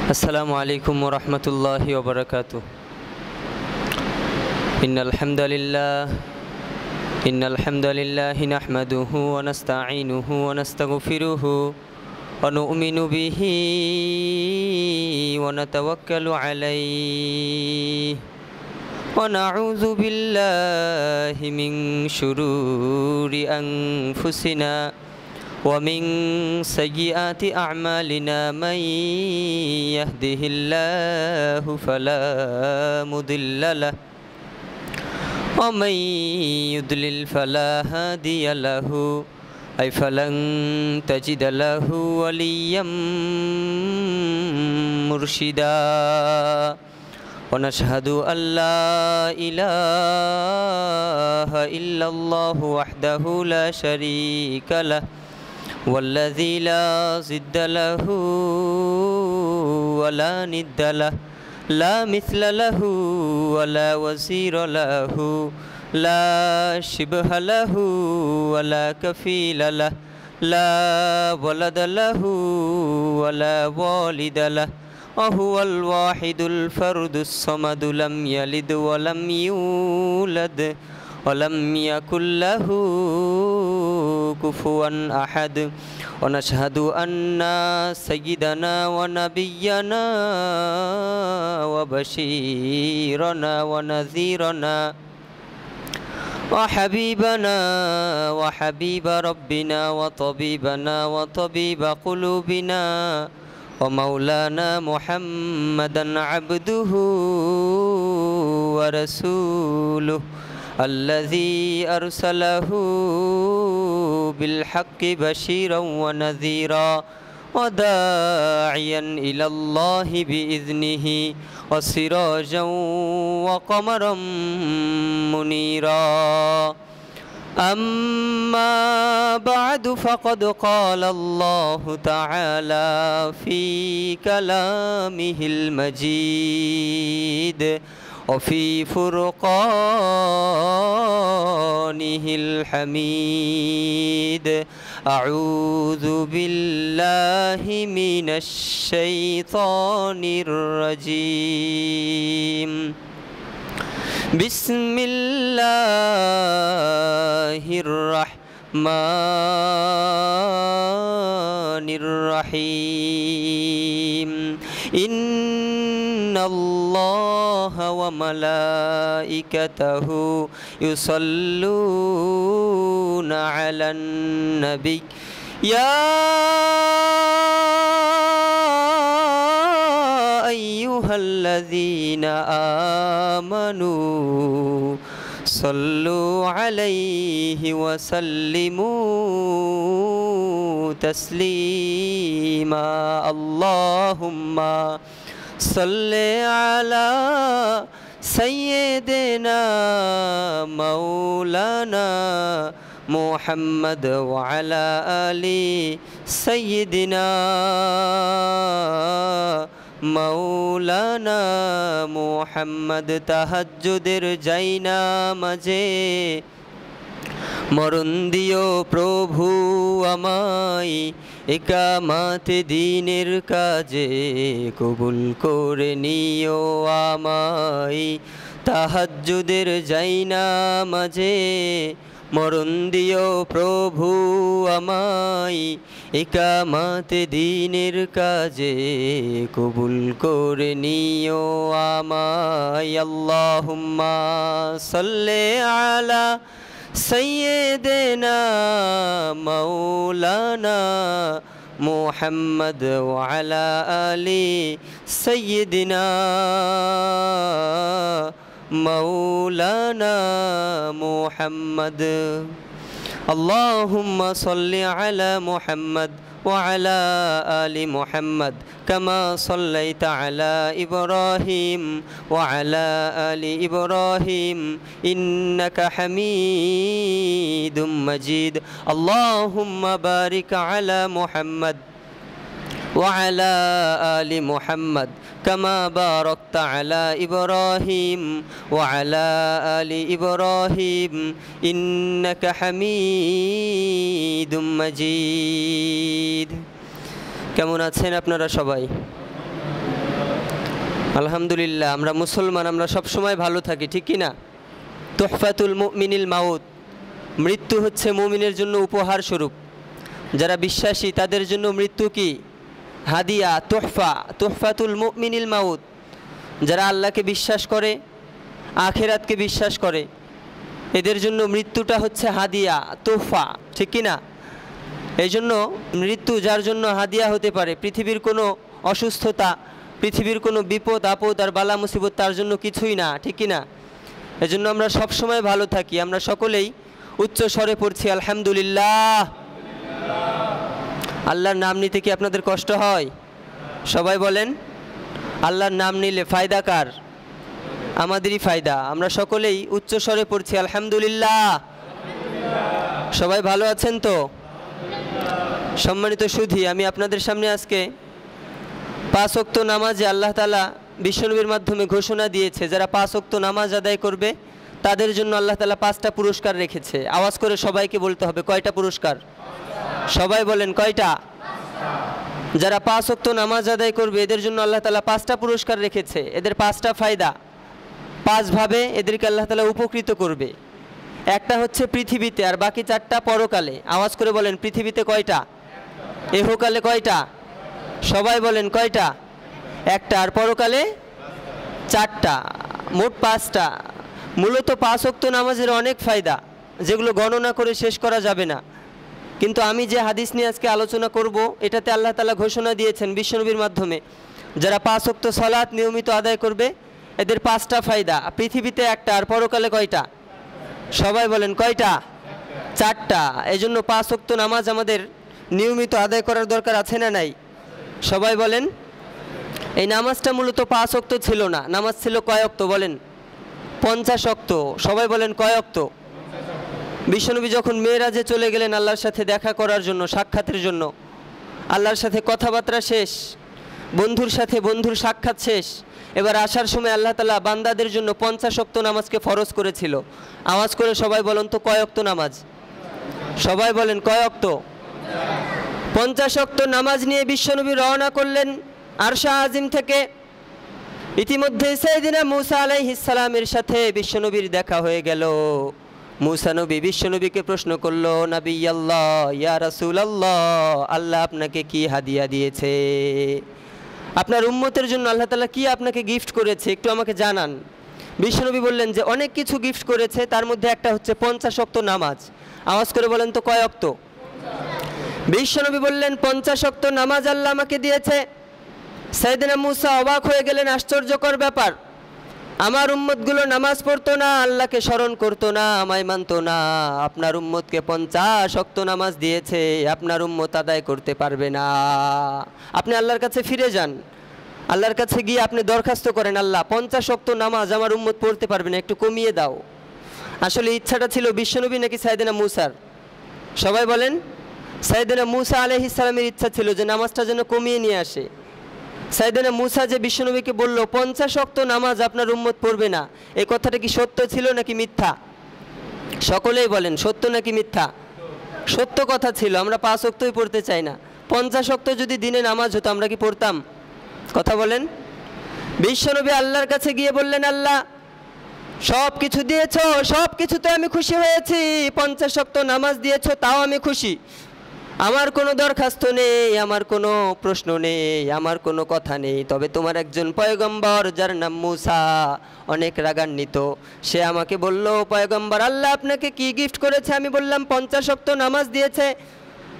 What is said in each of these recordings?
السلام عليكم ورحمة الله وبركاته. إن الحمد لله نحمده ونستعينه ونستغفره ونؤمن به ونتوكل عليه ونعوذ بالله من شرور أنفسنا ومن سيئات أعمالنا. من يهده الله فلا مضل له ومن يضلل فلا هادي له أي فلن تجد له وليا مرشدا. ونشهد أن لا إله إلا الله وحده لا شريك له والذي لا ضد له ولا ند له لا مثل له ولا وزير له لا شبه له ولا كفيل له لا ولد له ولا والد له وهو الواحد الفرد الصمد لم يلد ولم يولد ولم يكن له كفوا أحد. ونشهد أن سيدنا ونبينا وبشيرنا ونذيرنا وحبيبنا وحبيب ربنا وطبيبنا وطبيب قلوبنا ومولانا محمدا عبده ورسوله الذي أرسله بالحق بشيرا ونذيرا وداعيا إلى الله بإذنه وسراجا وقمرا منيرا. أما بعد فقد قال الله تعالى في كلامه المجيد وفي فرقانه الحميد. أعوذ بالله من الشيطان الرجيم. بسم الله الرحمن الرحيم. إن الله وملائكته يصلون على النبي يا أيها الذين آمنوا صلوا عليه وسلموا تسليما. اللهم صل على سيدنا مولانا محمد وعلى آل سيدنا মৌলানা মুহাম্মদ। তাহাজ্জুদের যাইনা মাঝে মরণ দিও প্রভু আমায়, ইকামাত দ্বীনের কাজে কবুল করে নিও আমায়। তাহাজ্জুদের যাইনা মাঝে মরণ দিও প্রভু আমায়, ইকামাত দ্বীনের কাজে কবুল করে নিও আমায়। আল্লাহুম্মা সাল্লি আলা সাইয়্যিদিনা মাওলানা মুহাম্মদ ওয়া আলা আলি সাইয়্যিদিনা মৌলানা মুহাম্মদ। আল্লাহুম্মা সাল্লি আলা মুহাম্মদ ওয়া আলা আলি মুহাম্মদ কামা সাল্লাইতা আলা ইব্রাহিম ওয়া আলা আলি ইব্রাহিম ইন্নাকা হামিদুম মাজিদ। আল্লাহুম্মা বারিক আলা মুহাম্মদ وعلى آل محمد كما باركت على إبراهيم وعلى آل إبراهيم إنك حميد مجيد। কেমন আছেন আপনারা সবাই? আলহামদুলিল্লাহ, আমরা মুসলমান, আমরা সবসময় ভালো থাকি, ঠিক কি না? তুহফাতুল মুমিনিল মাউত, মৃত্যু হচ্ছে মুমিনের জন্য উপহার স্বরূপ। যারা বিশ্বাসী তাদের জন্য মৃত্যু কি? হাদিয়া, তোহফা। তুহফাতুল মুমিনিল মাউত, যারা আল্লাহকে বিশ্বাস করে, আখিরাতকে বিশ্বাস করে, এদের জন্য মৃত্যুটা হচ্ছে হাদিয়া, তোহফা, ঠিক কি না? এই জন্য মৃত্যু যার জন্য হাদিয়া হতে পারে, পৃথিবীর কোনো অসুস্থতা, পৃথিবীর কোনো বিপদ আপদ আর বালা মুসিবত তার জন্য কিছুই না, ঠিক কি না? এই জন্য আমরা সবসময় ভালো থাকি। আমরা সকলেই উচ্চ স্বরে পড়ছি আলহামদুলিল্লাহ। আল্লাহর নাম নিতে কি আপনাদের কষ্ট হয়? সবাই বলেন, আল্লাহর নাম নিলে ফায়দা কার? আমাদেরই ফায়দা। আমরা সকলেই উচ্চ স্বরে পড়ছি আলহামদুলিল্লাহ। সবাই ভালো আছেন তো? সম্মানিত সুধী, আমি আপনাদের সামনে আজকে 5 ওয়াক্ত নামাজে আল্লাহ তাআলা বিশ্বনবীর মাধ্যমে ঘোষণা দিয়েছে, যারা 5 ওয়াক্ত নামাজ আদায় করবে তাদের জন্য আল্লাহ তাআলা 5টা পুরস্কার রেখেছে। আওয়াজ করে সবাইকে বলতে হবে, কয়টা পুরস্কার? সবাই বলেন, কয়টা? যারা 5 ওয়াক্ত নামাজ আদায় করবে এদের জন্য আল্লাহ তাআলা 5টা পুরস্কার রেখেছে। এদের 5টা ফায়দা, 5 ভাবে এদেরকে আল্লাহ তাআলা উপকৃত করবে। একটা হচ্ছে পৃথিবীতে, আর বাকি 4টা পরকালে। আওয়াজ করে বলেন, পৃথিবীতে কয়টা? ইহকালে কয়টা? সবাই বলেন, কয়টা? একটা। আর পরকালে 4টা, মোট 5টা। মূলত 5 ওয়াক্ত নামাজের অনেক ফায়দা, যেগুলো গণনা করে শেষ করা যাবে না। কিন্তু আমি যে হাদিস নিয়ে আজকে আলোচনা করব, এটাতে আল্লাহ তাআলা ঘোষণা দিয়েছেন বিশ্বনবীর মাধ্যমে, যারা 5 ওয়াক্ত সালাত নিয়মিত আদায় করবে এদের 5টা ফায়দা। পৃথিবীতে একটা, আর পরকালে কয়টা? সবাই বলেন, কয়টা? 4টা। এই জন্য 5 ওয়াক্ত নামাজ আমাদের নিয়মিত আদায় করার দরকার আছে না নাই? সবাই বলেন। এই নামাজটা মূলত 5 ওয়াক্ত ছিল না, নামাজ ছিল কয় ওয়াক্ত বলেন? 50 ওয়াক্ত। সবাই বলেন, কয় ওয়াক্ত? বিশ্বনবী যখন মেরাজে চলে গেলেন আল্লাহর সাথে দেখা করার জন্য, সাক্ষাতের জন্য, আল্লাহর সাথে কথাবার্তা শেষ, বন্ধুর সাথে বন্ধুর সাক্ষাৎ শেষ, এবার আসার সময় আল্লাহ তাআলা বান্দাদের জন্য 50 ওয়াক্ত নামাজকে ফরজ করেছিল। আওয়াজ করে সবাই বলেন তো, কয় ওয়াক্ত নামাজ? সবাই বলেন, কয় ওয়াক্ত? 50 ওয়াক্ত নামাজ নিয়ে বিশ্বনবী রওনা করলেন আরশে আজিম থেকে। ইতিমধ্যে সাইয়েদিনা মুসা আলাইহিস সালামের সাথে বিশ্বনবীর দেখা হয়ে গেল। মুসা নবী বিশ্বনবীকে প্রশ্ন করলো, নবী আল্লাহ, ইয়া রাসূলুল্লাহ, আল্লাহ আপনাকে কি হাদিয়া দিয়েছে? আপনার উম্মতের জন্য আল্লাহ তাআলা কি আপনাকে গিফট করেছে, একটু আমাকে জানান। বিশ্বনবী বললেন যে অনেক কিছু গিফট করেছে, তার মধ্যে একটা হচ্ছে 50 ওয়াক্ত নামাজ। আওয়াজ করে বলেন তো, কয় ওয়াক্ত? বিশ্বনবী বললেন 50 ওয়াক্ত নামাজ আল্লাহ আমাকে দিয়েছে। সাইয়েদিনা মুসা অবাক হয়ে গেলেন, আশ্চর্যকর ব্যাপার, আমার উম্মতগুলো নামাজ পড়তো না, আল্লাহকে স্মরণ করতো না, আমায় মানতো না, আপনার উম্মতকে 50 ওয়াক্ত নামাজ দিয়েছে, আপনার উম্মত আদায় করতে পারবে না। আপনি আল্লাহর কাছে ফিরে যান, আল্লাহর কাছে গিয়ে আপনি দরখাস্ত করেন, আল্লাহ 50 ওয়াক্ত নামাজ আমার উম্মত পড়তে পারবে না, একটু কমিয়ে দাও। আসলে ইচ্ছাটা ছিল বিশ্বনবী নাকি সাইয়েদিনা মুসার? সবাই বলেন। সাইয়েদিনা মুসা আলাইহিস সালামের ইচ্ছা ছিল যে নামাজটা যেন কমিয়ে নিয়ে আসে। সাইয়েদিনা মুসা যে বিশ্বনবীকে বলল 50 ওয়াক্ত নামাজ আপনার উম্মত পড়বে না, এই কথাটা কি সত্য ছিল নাকি মিথ্যা? সকলেই বলেন, সত্য নাকি মিথ্যা? সত্য কথা ছিল। আমরা 5 ওয়াক্তই পড়তে চাই না। 50 ওয়াক্ত যদি দিনে নামাজ হতো আমরা কি পড়তাম? কথা বলেন। বিশ্বনবী আল্লাহর কাছে গিয়ে বললেন, আল্লাহ সব কিছু দিয়েছো, সব কিছুতে আমি খুশি হয়েছি, 50 ওয়াক্ত নামাজ দিয়েছো তাও আমি খুশি, আমার কোনো দরখাস্ত নেই, আমার কোনো প্রশ্ন নেই, আমার কোনো কথা নেই। তবে তোমার একজন পয়গম্বর যার নাম মুসা অনেক রাগান্বিত, সে আমাকে বলল, পয়গম্বর আল্লাহ আপনাকে কি গিফট করেছে? আমি বললাম 50 ওয়াক্ত নামাজ দিয়েছে।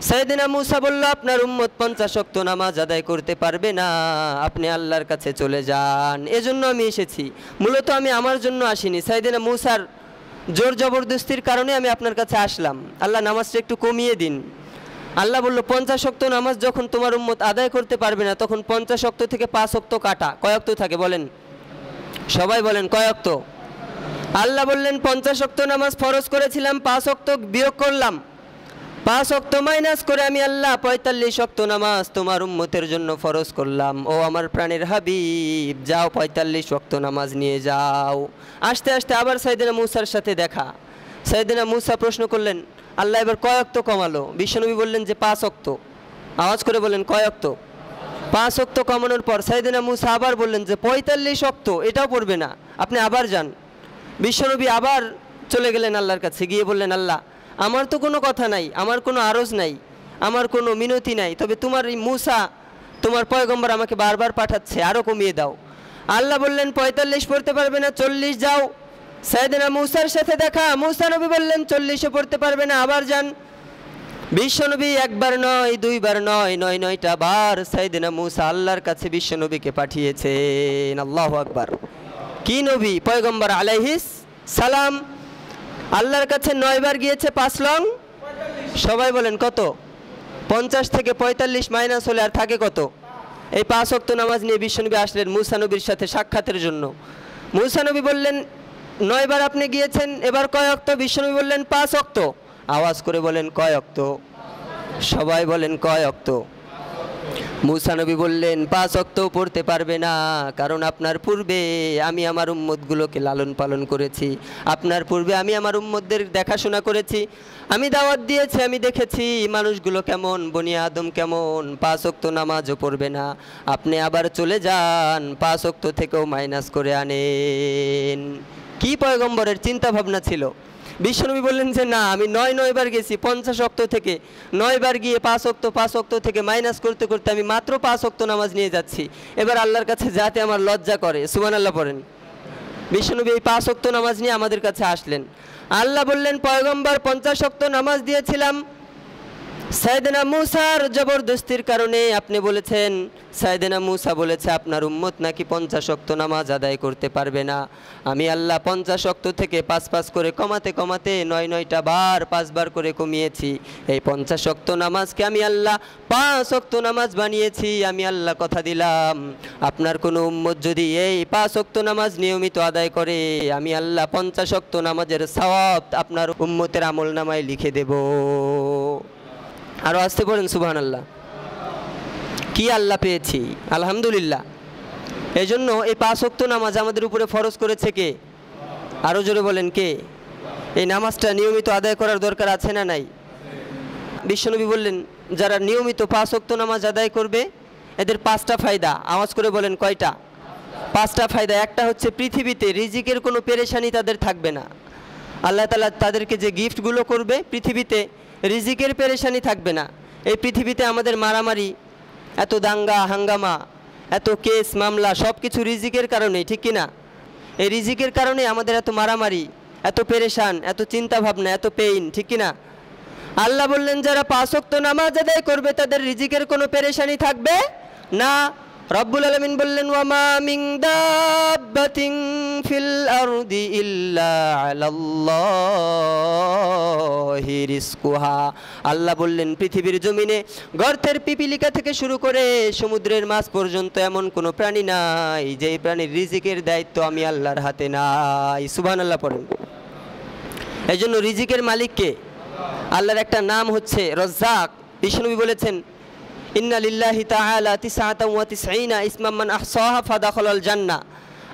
সাইয়েদিনা মুসা বলল, আপনার উম্মত 50 ওয়াক্ত নামাজ আদায় করতে পারবে না, আপনি আল্লাহর কাছে চলে যান। এজন্য আমি এসেছি, মূলত আমি আমার জন্য আসিনি। সাইয়েদিনা মুসার জোর জবরদস্তির কারণে আমি আপনার কাছে আসলাম, আল্লাহ নামাজটা একটু কমিয়ে দিন। আল্লাহ বলল, 50 ওয়াক্ত নামাজ যখন তোমার উম্মত আদায় করতে পারবে না, তখন 50 ওয়াক্ত থেকে 5 ওয়াক্ত কাটা। কয় ওয়াক্ত থাকে বলেন? সবাই বলেন, কয় ওয়াক্ত? আল্লাহ বললেন 50 ওয়াক্ত নামাজ ফরজ করেছিলাম, 5 ওয়াক্ত বিয়োগ করলাম, 5 ওয়াক্ত মাইনাস করে আমি আল্লাহ 45 ওয়াক্ত নামাজ তোমার উম্মতের জন্য ফরজ করলাম। ও আমার প্রাণের হাবিব, যাও 45 ওয়াক্ত নামাজ নিয়ে যাও। আস্তে আস্তে আবার সাইয়েদিনা মুসার সাথে দেখা। সাইয়েদিনা মুসা প্রশ্ন করলেন, আল্লাহ এবার কয় ওয়াক্ত কমালো? বিশ্বনবী বললেন যে 5 ওয়াক্ত। আওয়াজ করে বলেন, কয় ওয়াক্ত? 5 ওয়াক্ত কমানোর পর সাইয়েদনা মুসা আবার বললেন যে 45 ওয়াক্ত এটাও পড়বে না, আপনি আবার যান। বিশ্বনবী আবার চলে গেলেন আল্লাহর কাছে, গিয়ে বললেন আল্লাহ আমার তো কোনো কথা নাই, আমার কোনো আরজ নাই, আমার কোনো মিনতি নাই, তবে তোমার এই মুসা তোমার পয়গম্বর আমাকে বারবার পাঠাচ্ছে, আরও কমিয়ে দাও। আল্লাহ বললেন 45 পড়তে পারবে না, 40 যাও। সাইয়েদনা মুসার সাথে দেখা, মুসা নবী বললেন 40ও পড়তে পারবে না, আবার যান। বিশ্বনবী একবার নয়, দুইবার নয়, 9টা বার সাইয়েদনা মুসা আল্লাহর কাছে বিশ্বনবীকে পাঠিয়েছেন। আল্লাহু আকবার। কি নবী? পয়গম্বর আলাইহিস সালাম। আল্লাহর কাছে 9 বার গিয়েছে, 5 লং সবাই বলেন কত? 50 থেকে 45 মাইনাস হলে আর থাকে কত? এই 5 ওয়াক্ত নামাজ নিয়ে বিশ্বনবী আসলেন মুসা নবীর সাথে সাক্ষাতের জন্য। মুসা নবী বললেন 9 বার আপনি গিয়েছেন, এবার কয় ওয়াক্ত? বিশ্বনবী বললেন 5 ওয়াক্ত। আওয়াজ করে বলেন কয় ওয়াক্ত? সবাই বলেন কয় ওয়াক্ত? মুসা নবী বললেন 5 ওয়াক্ত পড়তে পারবে না, কারণ আপনার পূর্বে আমি আমার উম্মতগুলোকে লালন পালন করেছি, আপনার পূর্বে আমি আমার উম্মতদের দেখাশোনা করেছি, আমি দাওয়াত দিয়েছি, আমি দেখেছি মানুষগুলো কেমন, বনি আদম কেমন, 5 ওয়াক্ত নামাজও পড়বে না, আপনি আবার চলে যান, 5 ওয়াক্ত থেকেও মাইনাস করে আনেন। কি পয়গম্বরের চিন্তা ভাবনা ছিল! বিশ্বনবী বললেন যে না, আমি 9 বার গেছি, 50 ওয়াক্ত থেকে 9 বার গিয়ে 5 ওয়াক্ত থেকে মাইনাস করতে করতে আমি মাত্র 5 ওয়াক্ত নামাজ নিয়ে যাচ্ছি, এবার আল্লাহর কাছে যাতে আমার লজ্জা করে। সুবহানাল্লাহ পড়েন। বিশ্বনবী এই 5 ওয়াক্ত নামাজ নিয়ে আমাদের কাছে আসলেন। আল্লাহ বললেন পয়গম্বর 50 ওয়াক্ত নামাজ দিয়েছিলাম, সাইয়েদনা মুসার জবরদস্তির কারণে আপনি বলেছেন, সাইয়েদনা মুসা বলেছে আপনার উম্মত নাকি 50 ওয়াক্ত নামাজ আদায় করতে পারবে না। আমি আল্লাহ 50 ওয়াক্ত থেকে 5 করে কমাতে কমাতে 9টা বার 5 বার করে কমিয়েছি। এই 50 ওয়াক্ত নামাজকে আমি আল্লাহ 5 ওয়াক্ত নামাজ বানিয়েছি। আমি আল্লাহ কথা দিলাম, আপনার কোনো উম্মত যদি এই 5 ওয়াক্ত নামাজ নিয়মিত আদায় করে, আমি আল্লাহ 50 ওয়াক্ত নামাজের সওয়াব আপনার উম্মতের আমল নামায় লিখে দেব। আরও আসতে বলেন সুবহানাল্লাহ। কি আল্লাহ পেয়েছি, আলহামদুলিল্লাহ। এই জন্য এই 5 ওয়াক্ত নামাজ আমাদের উপরে ফরজ করেছে কে? আরও জোরে বলেন কে? এই নামাজটা নিয়মিত আদায় করার দরকার আছে না নাই? বিশ্বনবী বললেন যারা নিয়মিত 5 ওয়াক্ত নামাজ আদায় করবে এদের 5টা ফায়দা। আওয়াজ করে বলেন কয়টা? 5টা ফায়দা। একটা হচ্ছে পৃথিবীতে রিজিকের কোনো পেরেশানি তাদের থাকবে না। আল্লাহ তাআলা তাদেরকে যে গিফটগুলো করবে, পৃথিবীতে রিজিকের পেরেশানি থাকবে না। এই পৃথিবীতে আমাদের মারামারি, এত দাঙ্গা হাঙ্গামা, এত কেস মামলা, সব কিছু রিজিকের কারণেই, ঠিক কি না? এই রিজিকের কারণে আমাদের এত মারামারি, এত পেরেশান, এত চিন্তা ভাবনা, এত পেইন, ঠিক কি না? আল্লাহ বললেন যারা 5 ওয়াক্ত নামাজ আদায় করবে তাদের রিজিকের কোনো পেরেশানি থাকবে না। রব্বুল আলামিন বললেন ওয়ামা মিন দাব্বাতিন ফিল আরদি ইল্লা আলাল্লাহি রিজকুহা। আল্লাহ বললেন পৃথিবীর জমিনে গর্তের পিপিলিকা থেকে শুরু করে সমুদ্রের মাছ পর্যন্ত এমন কোনো প্রাণী নাই যে প্রাণীর রিজিকের দায়িত্ব আমি আল্লাহর হাতে নাই। সুবহানাল্লাহ পড়েন। এই জন্য রিজিকের মালিক কে? আল্লাহর একটা নাম হচ্ছে রাজ্জাক। বিশ্বনবী বলেছেন ইন্না লিল্লাহি তাআলা 99 ইসমান মান আহসাহা ফাদাখালাল জান্নাহ।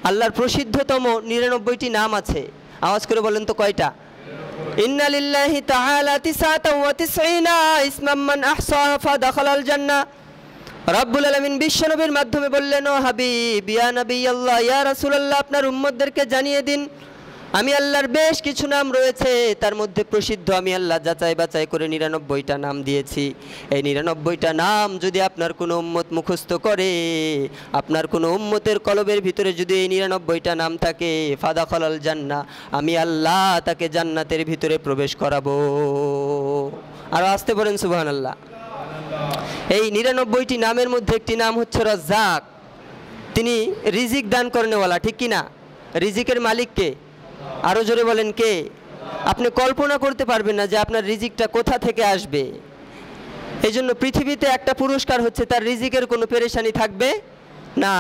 আল্লাহর প্রসিদ্ধতম 99টি নাম আছে। আওয়াজ করে বলেন তো কয়টা? ইন্না লিল্লাহি তাআলা 99 ইসমান মান আহসাহা ফাদাখালাল জান্নাহ। রব্বুল আলামিন বিশ্বনবীর মাধ্যমে বললেন ও হাবিব, ইয়া নবী আল্লাহ, ইয়া রাসূলুল্লাহ, আপনার উম্মতদেরকে জানিয়ে দিন আমি আল্লাহর বেশ কিছু নাম রয়েছে, তার মধ্যে প্রসিদ্ধ আমি আল্লাহ যাচাই বাছাই করে 99টা নাম দিয়েছি। এই 99টা নাম যদি আপনার কোনো উম্মত মুখস্থ করে, আপনার কোনো উম্মতের কলবের ভিতরে যদি এই 99টা নাম থাকে, ফাদাখালাল জান্নাহ, আমি আল্লাহ তাকে জান্নাতের ভিতরে প্রবেশ করাবো। আর আসতে বলেন সুবহানাল্লাহ। এই 99টি নামের মধ্যে একটি নাম হচ্ছে রাজ্জাক। তিনি রিজিক দান করেনওয়ালা, ঠিক কি না? রিজিকের মালিক কে? আরও জোরে বলেন কে? আপনি কল্পনা করতে পারবেন না যে আপনার রিজিকটা কোথা থেকে আসবে। এই জন্য পৃথিবীতে একটা পুরস্কার হচ্ছে তার রিজিকের কোনো পেরেশানি থাকবে না।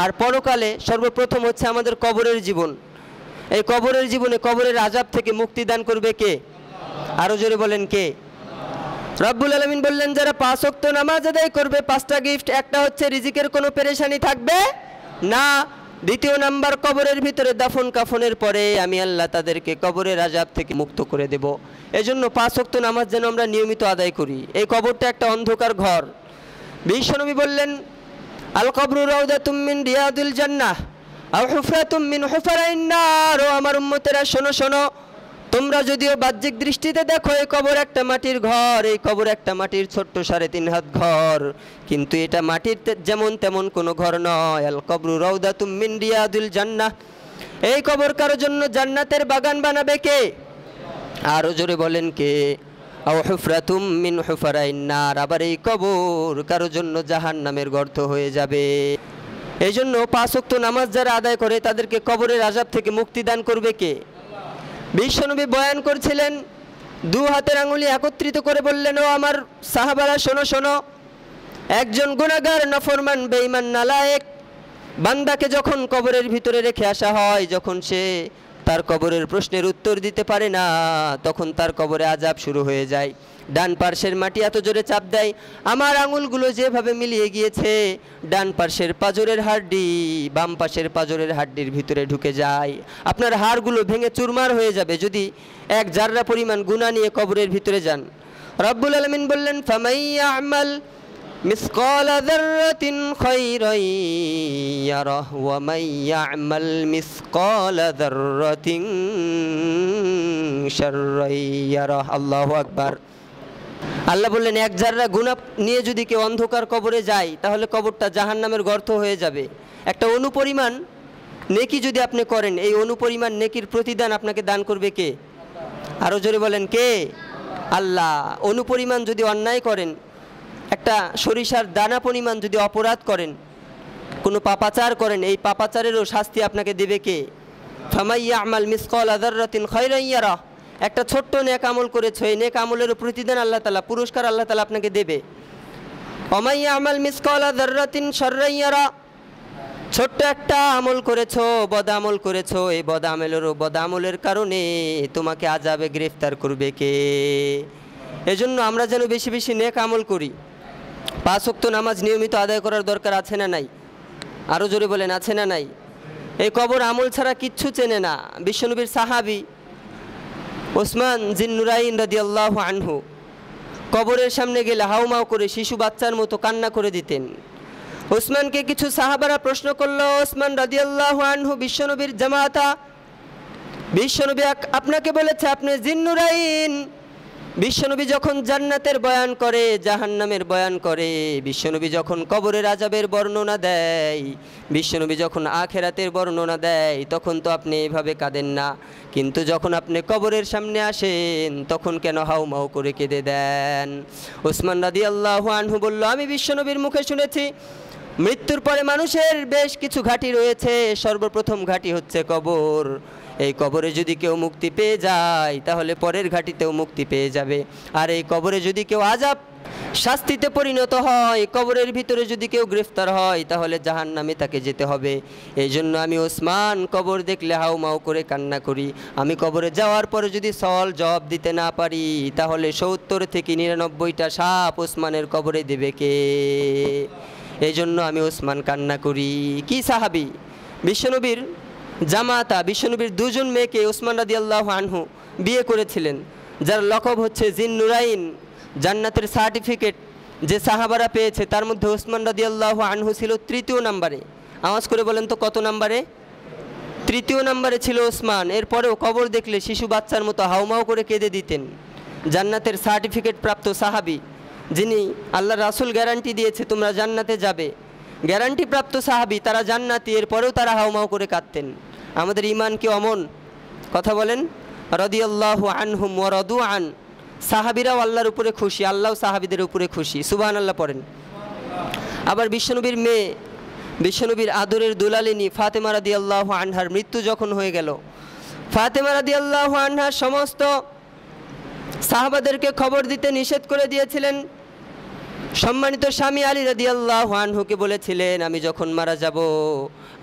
আর পরকালে সর্বপ্রথম হচ্ছে আমাদের কবরের জীবন। এই কবরের জীবনে কবরের আযাব থেকে মুক্তি দান করবে কে? আরও জোরে বলেন কে? রব্বুল আলামিন বললেন যারা 5 ওয়াক্ত নামাজ আদায় করবে 5টা গিফট। একটা হচ্ছে রিজিকের কোনো পেরেশানি থাকবে না। দ্বিতীয় নাম্বার, কবরের ভিতরে দাফন কাফনের পরে আমি আল্লাহ তাদেরকে কবরের আযাব থেকে মুক্ত করে দেব। এজন্য 5 ওয়াক্ত নামাজ যেন আমরা নিয়মিত আদায় করি। এই কবরটা একটা অন্ধকার ঘর। বিশ্বনবী বললেন আল কবরু রাউদাতুম মিন রিয়াদিল জান্নাহ আও হুফরাতুম মিন হুফারাইন নার। ও আমার উম্মতেরা শোনো শোনো, তোমরা যদিও বাহ্যিক দৃষ্টিতে দেখো এই কবর একটা মাটির ঘর, এই কবর একটা মাটির ছোট্ট 3.5 হাত ঘর, কিন্তু এটা মাটির যেমন তেমন কোনো ঘর নয়। আল কবরু রাউদাতুম মিন রিয়াদিল জান্নাহ, এই কবর কারোর জন্য জান্নাতের বাগান বানাবে কে? আরো জোরে বলেন কে? আও হুফরাতুম মিন হুফারাইন নার, আবার এই কবর কারোর জন্য জাহান্নামের গর্ত হয়ে যাবে। এই জন্য 5 ওয়াক্ত নামাজ যারা আদায় করে তাদেরকে কবরের আযাব থেকে মুক্তি দান করবে কে? বিশ্বনবী বয়ান করছিলেন, 2 হাতের আঙুলি একত্রিত করে বললেন, ও আমার সাহাবারা শোনো শোনো, একজন গুনাহগার নাফরমান বেঈমান নালায়েক বান্দাকে যখন কবরের ভিতরে রেখে আসা হয়, যখন সে তার কবরের প্রশ্নের উত্তর দিতে পারে না, তখন তার কবরে আযাব শুরু হয়ে যায়। ডান পার্শ্বের মাটি এত জোরে চাপ দেয়, আমার আঙুলগুলো যেভাবে মিলিয়ে গিয়েছে, ডান পার্শ্বের পাঁজরের হাড়টি বাম পাশের পাঁজরের হাড়টির ভিতরে ঢুকে যায়। আপনার হাড়গুলো ভেঙে চুরমার হয়ে যাবে যদি এক জাররা পরিমাণ গুনাহ নিয়ে কবরের ভিতরে যান। রব্বুল আলামিন বললেন, ফামাইয়া আমাল মিসকাল যাররাতিন খায়রান ইয়ারাহ ওয়া মাইয়া আমাল মিসকাল যাররাতিন শাররান ইয়ারাহ। আল্লাহু আকবার। আল্লাহ বললেন, এক জাররা গুনাহ নিয়ে যদি কেউ অন্ধকার কবরে যায়, তাহলে কবরটা জাহান্নামের গর্ত হয়ে যাবে। একটা অনুপরিমাণ নেকি যদি আপনি করেন, এই অনুপরিমাণ নেকির প্রতিদান আপনাকে দান করবে কে? আরো জোরে বলেন কে? আল্লাহ। অনুপরিমাণ যদি অন্যায় করেন, একটা সরিষার দানা পরিমাণ যদি অপরাধ করেন, কোনো পাপাচার করেন, এই পাপাচারেরও শাস্তি আপনাকে দেবে কে? ফামাইয়া আমাল মিসকাল যাররাতিন খায়রান ইয়ারাহ, একটা ছোট্ট নেক আমল করেছো, এই নেক আমলেরও প্রতিদান আল্লাহ তাআলা, পুরস্কার আল্লাহ তাআলা আপনাকে দেবে। ওমাইয়া আমাল মিসকাল যাররাতিন শাররান ইয়ারাহ, ছোট্ট একটা আমল করেছো, বদ আমল করেছো, এই বদ আমলের কারণে তোমাকে আযাবে গ্রেফতার করবে কে? এজন্য আমরা যেন বেশি বেশি নেক আমল করি। 5 ওয়াক্ত নামাজ নিয়মিত আদায় করার দরকার আছে না নাই? আরও জোরে বলেন, আছে না নাই? এই কবর আমল ছাড়া কিচ্ছু চেনে না। বিশ্বনবীর সাহাবী ওসমান জিন্নুরাইন রাদিয়াল্লাহু আনহু কবরের সামনে গেলে হাউমাউ করে শিশু বাচ্চার মতো কান্না করে দিতেন। ওসমানকে কিছু সাহাবারা প্রশ্ন করলো, ওসমান রাদিয়াল্লাহু আনহু বিশ্বনবীর জামাতা, বিশ্বনবী আপনাকে বলেছে আপনি জিন্নুরাইন। বিশ্বনবী যখন জান্নাতের বয়ান করে, জাহান্নামের বয়ান করে, বিশ্বনবী যখন কবরের আযাবের বর্ণনা দেয়, বিশ্বনবী যখন আখিরাতের বর্ণনা দেয়, তখন তো আপনি এভাবে কাঁদেন না, কিন্তু যখন আপনি কবরের সামনে আসেন তখন কেন হাউমাউ করে কেঁদে দেন? ওসমান রাদিয়াল্লাহু আনহু বলল, আমি বিশ্বনবীর মুখে শুনেছি মৃত্যুর পরে মানুষের বেশ কিছু ঘাঁটি রয়েছে, সর্বপ্রথম ঘাঁটি হচ্ছে কবর। এই কবরে যদি কেউ মুক্তি পেয়ে যায়, তাহলে পরের ঘাঁটিতেও মুক্তি পেয়ে যাবে। আর এই কবরে যদি কেউ আযাব শাস্তিতে পরিণত হয়, কবরের ভিতরে যদি কেউ গ্রেফতার হয়, তাহলে জাহান্নামে তাকে যেতে হবে। এই জন্য আমি ওসমান কবর দেখলে হাউমাউ করে কান্না করি। আমি কবরে যাওয়ার পরে যদি সওয়াল জবাব দিতে না পারি, তাহলে 70 থেকে 99টা সাপ ওসমানের কবরে দেবে কে? এই জন্য আমি ওসমান কান্না করি। কি সাহাবী? বিশ্বনবীর জামাতা, বিশ্বনবীর 2 জন মেয়েকে ওসমান রাদিয়াল্লাহু আনহু বিয়ে করেছিলেন, যার লকব হচ্ছে জিন্নুরাইন। জান্নাতের সার্টিফিকেট যে সাহাবারা পেয়েছে, তার মধ্যে ওসমান রাদিয়াল্লাহু আনহু ছিল 3য় নম্বরে। আওয়াজ করে বলেন তো কত নম্বরে? 3য় নম্বরে ছিল ওসমান। এরপরেও কবর দেখলে শিশু বাচ্চার মতো হাউমাউ করে কেঁদে দিতেন। জান্নাতের সার্টিফিকেট প্রাপ্ত সাহাবী, যিনি আল্লাহ রাসূল গ্যারান্টি দিয়েছে তোমরা জান্নাতে যাবে, গ্যারান্টি প্রাপ্ত সাহাবী, তারা জান্নাতি, এরপরেও তারা হাউমাউ করে কাঁদতেন। আমাদের ঈমান কি অমন? কথা বলেন। রাদিয়াল্লাহু আনহুম ওয়া রাদু আন, সাহাবীরাও আল্লাহর উপরে খুশি, আল্লাহও সাহাবীদের উপরে খুশি। সুবহানাল্লাহ পড়েন। আবার বিশ্বনবীর মেয়ে, বিশ্বনবীর আদরের দুলালিনী ফাতেমা রাদিয়াল্লাহু আনহার মৃত্যু যখন হয়ে গেল, ফাতেমা রাদিয়াল্লাহু আনহা সমস্ত সাহাবাদেরকে খবর দিতে নিষেধ করে দিয়েছিলেন। সম্মানিত স্বামী আলী রাদিয়াল্লাহু আনহুকে বলেছিলেন, আমি যখন মারা যাব,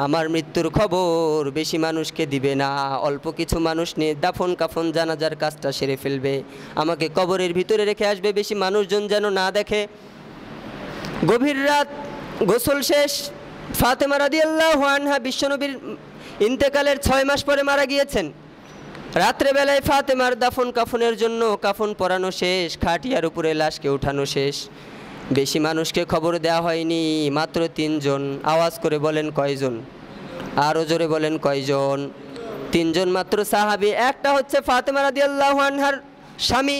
আমার মৃত্যুর খবর বেশি মানুষকে দিবে না, অল্প কিছু মানুষ নিয়ে দাফন কাফন জানাজার কাজটা সেরে ফেলবে, আমাকে কবরের ভিতরে রেখে আসবে, বেশি মানুষজন যেন না দেখে। গভীর রাত, গোসল শেষ, ফাতেমা রাদিয়াল্লাহু আনহা বিশ্বনবীর ইন্তেকালের 6 মাস পরে মারা গিয়েছেন। রাত্রেবেলায় ফাতেমার দাফন কাফনের জন্য কাফন পরানো শেষ, খাটিয়ার উপরে লাশকে উঠানো শেষ। বেশি মানুষকে খবর দেওয়া হয়নি, মাত্র 3 জন। আওয়াজ করে বলেন কয়জন? আরও জোরে বলেন কয়জন? 3 জন মাত্র সাহাবী। একটা হচ্ছে ফাতেমা রাদিয়াল্লাহু আনহার স্বামী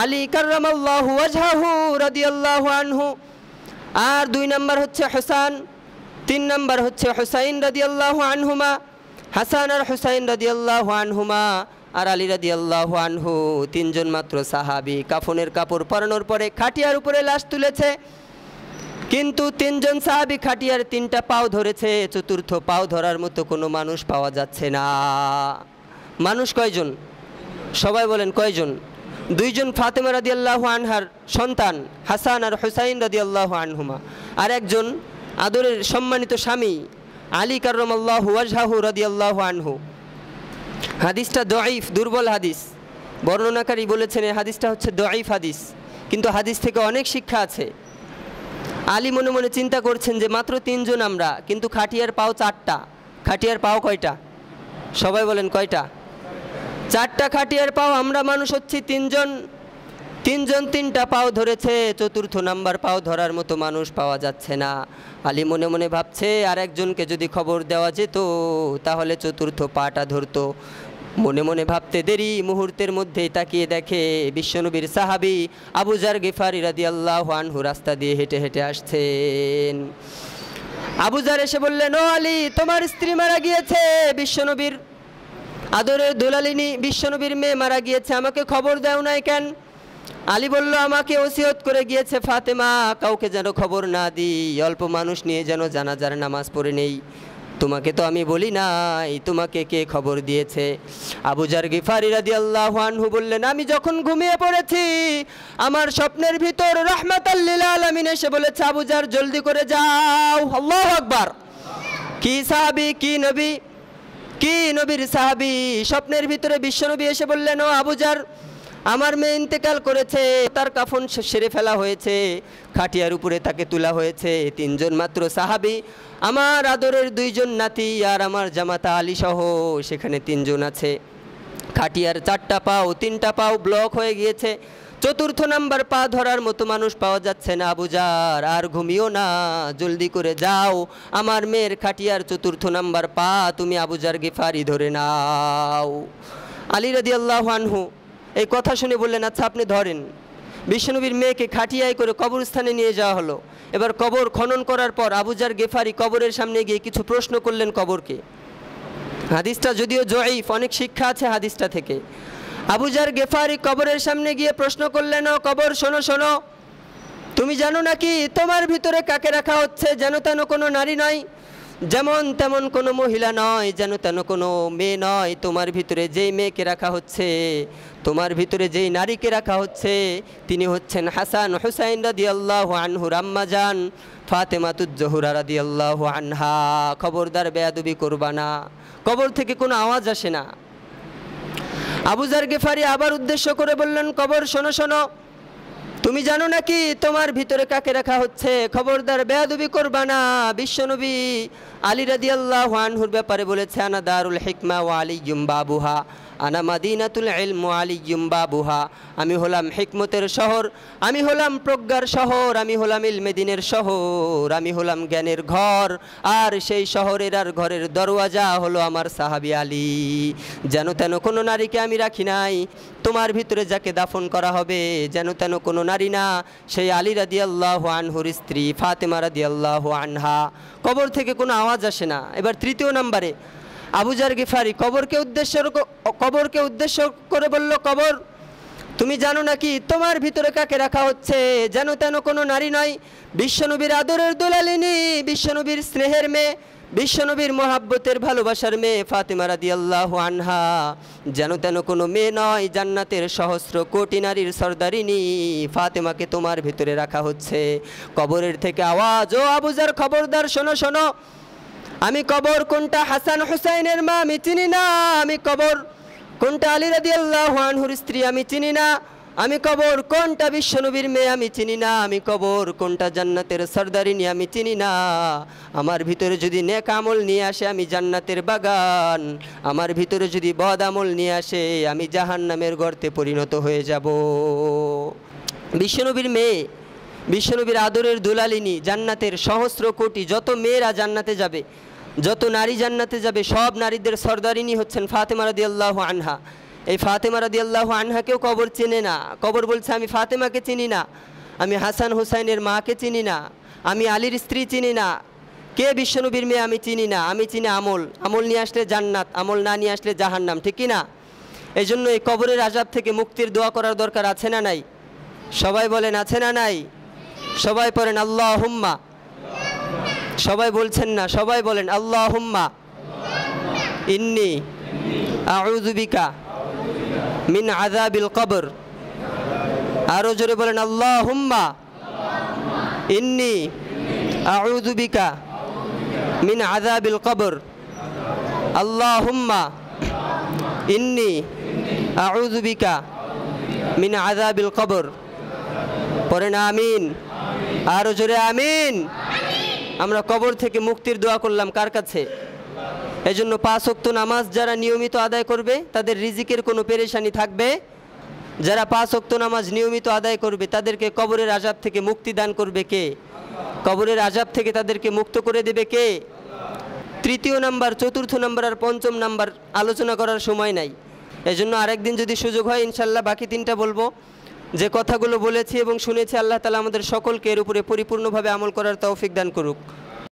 আলী কাররামাল্লাহু ওয়াজহাহু রাদিয়াল্লাহু আনহু, আর 2 নম্বর হচ্ছে হাসান, 3 নম্বর হচ্ছে হুসাইন রাদিয়াল্লাহু আনহুমা। হাসান আর হুসাইন রাদিয়াল্লাহু আনহুমা আর আলী রাদিয়াল্লাহু আনহু, 3 জন মাত্র সাহাবী। কাফনের কাপড় পরানোর পরে খাটিয়ার উপরে লাশ তুলেছে, কিন্তু 3 জন সাহাবী খাটিয়ার 3টা পাও ধরেছে, চতুর্থ পাও ধরার মতো কোনো মানুষ পাওয়া যাচ্ছে না। মানুষ কয়জন? সবাই বলেন কয়জন? 2 জন ফাতেমা রাদিয়াল্লাহু আনহার সন্তান হাসান আর হুসাইন রাদিয়াল্লাহু আনহুমা, আর একজন আদরের সম্মানিত স্বামী আলী কাররামাল্লাহু ওয়াজহাহু রাদিয়াল্লাহু আনহু। হাদিসটা দঈফ, দুর্বল হাদিস। বর্ণনাকারী বলেছেন এই হাদিসটা হচ্ছে দঈফ হাদিস, কিন্তু হাদিস থেকে অনেক শিক্ষা আছে। আলী মনে মনে চিন্তা করছেন যে মাত্র 3 জন আমরা, কিন্তু খাটিয়ার পাও 4টা। খাটিয়ার পাও কয়টা? সবাই বলেন কয়টা? 4টা খাটিয়ার পাও। আমরা মানুষ হচ্ছি 3 জন, 3 জন 3টা পাও ধরেছে, চতুর্থ নাম্বার পাও ধরার মতো মানুষ পাওয়া যাচ্ছে না। আলী মনে মনে ভাবছে আর একজনকে যদি খবর দেওয়া যেত তাহলে চতুর্থ পাটা ধরতো। মনে মনে ভাবতে দেরি, মুহূর্তের মধ্যেই তাকিয়ে দেখে বিশ্বনবীর সাহাবী আবু যার গিফারি রাদিয়াল্লাহু আনহু রাস্তা দিয়ে হেঁটে হেঁটে আসছেন। আবু যার এসে বললেন, ও আলী, তোমার স্ত্রী মারা গিয়েছে, বিশ্বনবীর আদরের দুলালিনী বিশ্বনবীর মেয়ে মারা গিয়েছে, আমাকে খবর দাও নাই কেন? আলী বলল, আমাকে ওসিয়ত করে গিয়েছে ফাতেমা কাউকে যেন খবর না দিই, অল্প মানুষ নিয়ে যেন জানাজার নামাজ পড়ে নেই। তোমাকে তো আমি বলি নাই, তোমাকে কে খবর দিয়েছে? আবু যার গিফারি রাদিয়াল্লাহু আনহু বললেন, আমি যখন ঘুমিয়ে পড়েছি আমার স্বপ্নের ভিতর রাহমাতাল লিল আলামিন এসে বলেছে, আবু যার জলদি করে যাও। আল্লাহু আকবার! কি সাহাবী, কি নবী, কি নবীর সাহাবী! স্বপ্নের ভিতরে বিশ্বনবী এসে বললেন, ও আবু যার, আমার মেয়ে ইন্তেকাল করেছে, তার কাফন সেরে ফেলা হয়েছে, খাটিয়ার উপরে তাকে তোলা হয়েছে। 3 জন মাত্র সাহাবী, আমার আদরের 2 জন নাতি আর আমার জামাতা আলী সহ সেখানে 3 জন আছে। খাটিয়ার 4টা পাও, 3টা পাও ব্লক হয়ে গিয়েছে, চতুর্থ নাম্বার পা ধরার মতো মানুষ পাওয়া যাচ্ছে না। আবু যার, আর ঘুমিও না, জলদি করে যাও, আমার মেয়ের খাটিয়ার চতুর্থ নাম্বার পা তুমি আবু যার গিফারি ধরে নাও। আলী রাদিয়াল্লাহু আনহু এই কথা শুনে বললেন, আচ্ছা আপনি ধরেন। বিশ্বনবীর মেয়েকে খাটিয়ায় করে কবরস্থানে নিয়ে যাওয়া হলো। এবার কবর খনন করার পর আবু যার গিফারি কবরের সামনে গিয়ে কিছু প্রশ্ন করলেন কবরকে। হাদিসটা যদিও জয়ীফ, অনেক শিক্ষা আছে হাদিসটা থেকে। আবু যার গিফারি কবরের সামনে গিয়ে প্রশ্ন করলেন, ও কবর, শোনো শোনো, তুমি জানো নাকি তোমার ভিতরে কাকে রাখা হচ্ছে? যেন তেন কোনো নারী নয়, যেমন তেমন কোনো মহিলা নয়, যেন তেন কোনো মেয়ে নয়। তোমার ভিতরে যেই মেয়েকে রাখা হচ্ছে, তোমার ভিতরে যেই নারীকে রাখা হচ্ছে, তিনি হচ্ছেন হাসান হুসাইন রাদিয়াল্লাহু আনহুর আম্মা জান ফাতেমাতুজ জোহরা রাদিয়াল্লাহু আনহা। খবরদার বেয়াদবি করবা না। কবর থেকে কোনো আওয়াজ আসে না। আবু যার গিফারি আবার উদ্দেশ্য করে বললেন, কবর, শোনো শোনো, তুমি জানো নাকি তোমার ভিতরে কাকে রাখা হচ্ছে? খবরদার বেয়াদবি করবা না। বিশ্বনবী আলী রাদিয়াল্লাহু আনহুর ব্যাপারে বলেছে, আনা দারুল হিকমা ওয়া আলিয়্যুম বাবুহা, আনা মাদিনাতুল ইলম ওয়া আলিয়্যুম বাবুহা। আমি হলাম হিকমতের শহর, আমি হলাম প্রজ্ঞার শহর, আমি হলাম ইলমেদিনের শহর, আমি হলাম জ্ঞানের ঘর, আর সেই শহরের আর ঘরের দরওয়াজা হলো আমার সাহাবী আলী। যেন তেন কোনো নারীকে আমি রাখি নাই। তোমার ভিতরে যাকে দাফন করা হবে যেন তেন কোনো নারী না, সেই আলী রাদিয়াল্লাহু আনহুর স্ত্রী ফাতেমা রাদিয়াল্লাহু আনহা। কবর থেকে কোনো আওয়াজ আসে না। এবার 3য় নম্বরে আবু যার গিফারি কবরকে উদ্দেশ্য করে বলল, কবর, তুমি জানো নাকি তোমার ভিতরে কাকে রাখা হচ্ছে? যেন তেন কোনো নারী নয়, বিশ্বনবীর আদরের দুলালিনী, বিশ্বনবীর স্নেহের মেয়ে, বিশ্বনবীর মোহাব্বতের ভালোবাসার মেয়ে ফাতেমা রাদিয়াল্লাহু আনহা। যেন তেন কোনো মেয়ে নয়, জান্নাতের সহস্র কোটি নারীর সর্দারিনী ফাতেমাকে তোমার ভিতরে রাখা হচ্ছে। কবরের থেকে আওয়াজ, ও আবু যার, খবরদার, শোনো শোনো, আমি কবর কোনটা হাসান হুসাইনের মা আমি চিনি না, আমি কবর কোনটা আলী রাদিয়াল্লাহু আনহুর স্ত্রী আমি চিনি না, আমি কবর কোনটা বিশ্বনবীর মেয়ে আমি চিনি না, আমি কবর কোনটা জান্নাতের সর্দারিনী আমি চিনি না। আমার ভিতরে যদি নেক আমল নিয়ে আসে আমি জান্নাতের বাগান, আমার ভিতরে যদি বদ আমল নিয়ে আসে আমি জাহান্নামের গর্তে পরিণত হয়ে যাব। বিশ্বনবীর মেয়ে বিশ্বনবীর আদরের দুলালিনী, জান্নাতের সহস্র কোটি যত মেয়েরা জান্নাতে যাবে, যত নারী জান্নাতে যাবে, সব নারীদের সর্দারিনী হচ্ছেন ফাতেমা রাদিয়াল্লাহু আনহা। এই ফাতেমা রাদিয়াল্লাহু আনহাকেও কবর চেনে না। কবর বলছে আমি ফাতেমাকে চিনি না, আমি হাসান হুসাইনের মাকে চিনি না, আমি আলীর স্ত্রী চিনি না, কে বিশ্বনবীর মেয়ে আমি চিনি না, আমি চিনি আমল। আমল নিয়ে আসলে জান্নাত, আমল না নিয়ে আসলে জাহান্নাম, ঠিক কি না? এই জন্য এই কবরের আযাব থেকে মুক্তির দোয়া করার দরকার আছে না নাই? সবাই বলেন আছে না নাই? সবাই পড়েন আল্লাহুম্মা। সবাই বলছেন না, সবাই বলেন আল্লাহুম্মা ইন্নি আউযু বিকা মিন আযাবিল কবর। আরো জোরে বলেন আল্লাহুম্মা ইন্নি আউযু বিকা মিন আযাবিল কবর। আল্লাহুম্মা ইন্নি আউযু বিকা মিন আযাবিল কবর। পড়েন আমিন। আরো জোরে আমিন। আমরা কবর থেকে মুক্তির দোয়া করলাম কার কাছে? এজন্য 5 ওয়াক্ত নামাজ যারা নিয়মিত আদায় করবে তাদের রিজিকের কোনো পেরেশানি থাকবে। যারা 5 ওয়াক্ত নামাজ নিয়মিত আদায় করবে তাদেরকে কবরের আযাব থেকে মুক্তি দান করবে কে? কবরের আযাব থেকে তাদেরকে মুক্ত করে দেবে কে? তৃতীয় নাম্বার, চতুর্থ নাম্বার আর পঞ্চম নাম্বার আলোচনা করার সময় নাই। এজন্য আরেকদিন যদি সুযোগ হয় ইনশাল্লাহ বাকি 3টা বলবো। যে কথাগুলো বলেছি এবং শুনেছি আল্লাহ তাআলা আমাদের সকলকে এর উপরে পরিপূর্ণভাবে আমল করার তৌফিক দান করুক।